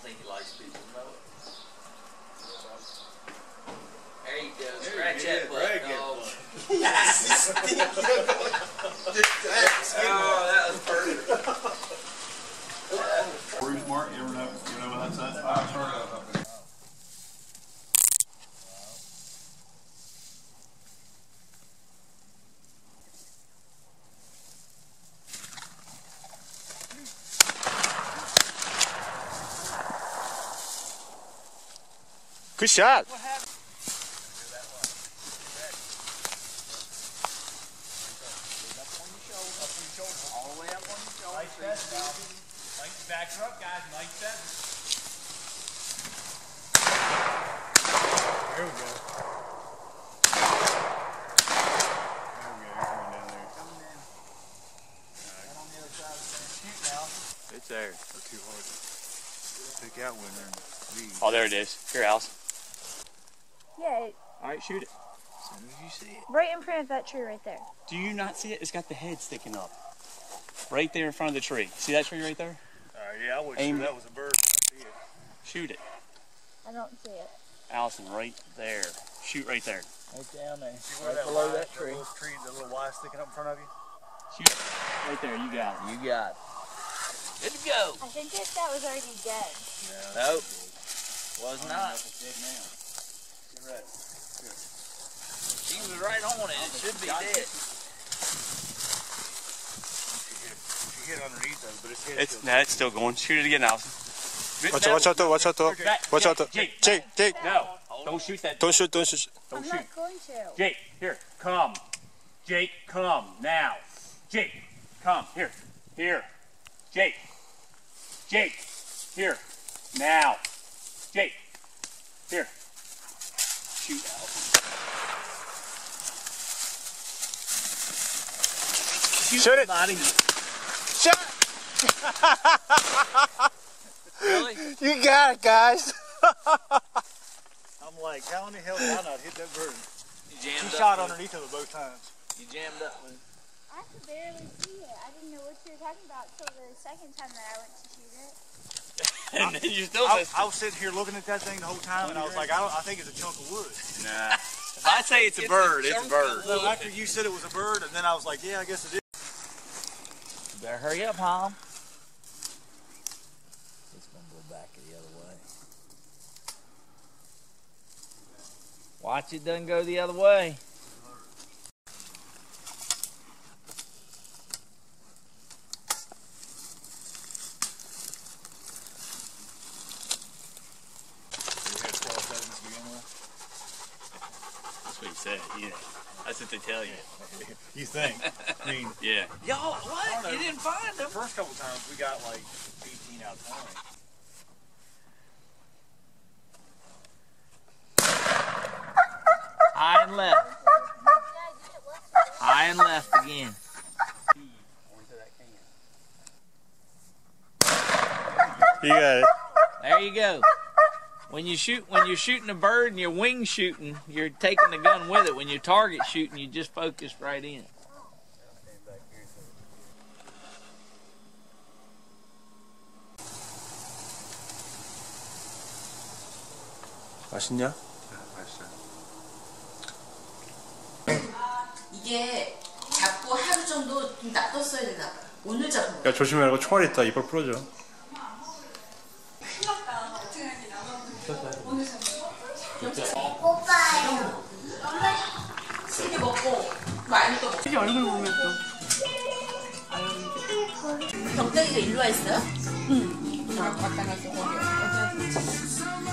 think he likes people to know it. There you go. Scratch that butt, dog. Yes, oh, that was perfect. Bruise mark, you ever know what that's at? I've heard of it. Good shot. All the way up on your shoulder. Nice feather. Back her up, guys. Nice feather. There we go. Coming in. Right on the other side of the fence. Shoot now. It's there. That's too hard. Pick out winner and lead. Oh, there it is. Here, Alice. Yeah, All right, shoot it. As soon as you see it. right in front of that tree right there. Do you not see it? It's got the head sticking up. Right there in front of the tree. See that tree right there? Yeah, I wasn't Aim. sure that was a bird. I see it. Shoot it. I don't see it. Allison, right there. Shoot right there. Right down there. See where Right that below Y, that tree. the little Y sticking up in front of you? Shoot it. Right there. You got it. You got it. Good to go. I think that was already dead. Nope. Was not. Dead now. Get ready. She was right on it. It should be dead. She hit underneath those, but its head It's still going. Shoot it again, Allison. Watch out, though. Watch out, though. Watch out, though. Jake. No. Don't shoot that. Don't shoot. Don't I'm shoot. not going to. Jake, here. Come. Jake, come. Now. Jake, come. Here. Jake. Here. Now. Jake. Here. Shoot out. Shoot it. Somebody. Shot. Really? You got it, guys. I'm like, how in the hell did I not hit that bird? You jammed She up. shot underneath of it both times. You jammed up. I could barely see it. I didn't know what you were talking about till the second time that I went to shoot it. And then you still I missed it. was sitting here looking at that thing the whole time, and I was like, I think it's a chunk of wood. Nah. If I say it's a bird, it's a bird. So after you said it was a bird, and then I was like, yeah, I guess it is. You better hurry up, Hom. It's going to go back the other way. Watch it doesn't go the other way. That's what he said. Yeah. That's what they tell you. You think? I mean, Yeah. Y'all, what? You didn't find the them? first couple times we got like 18 out of 20. High and left. High and left again. You got it. There you go. When you're shooting a bird and you're wing shooting, you're taking the gun with it. When you're target shooting, you just focus right in. 맛있냐? 이게 잡고 하루 정도 좀 놔뒀어야 되나 봐. 오늘 잡은 거. 야, 조심해라. 이거 총알 있다. 이빨 부러져. 큰일 났다. 어떻게 하긴 오늘 잡은 거. 오빠요. 세개 먹고 많이 또 먹고. 얼굴 보면 또. 병장이가 일로 와 있어요? 응. 왔다 갔어. 거기.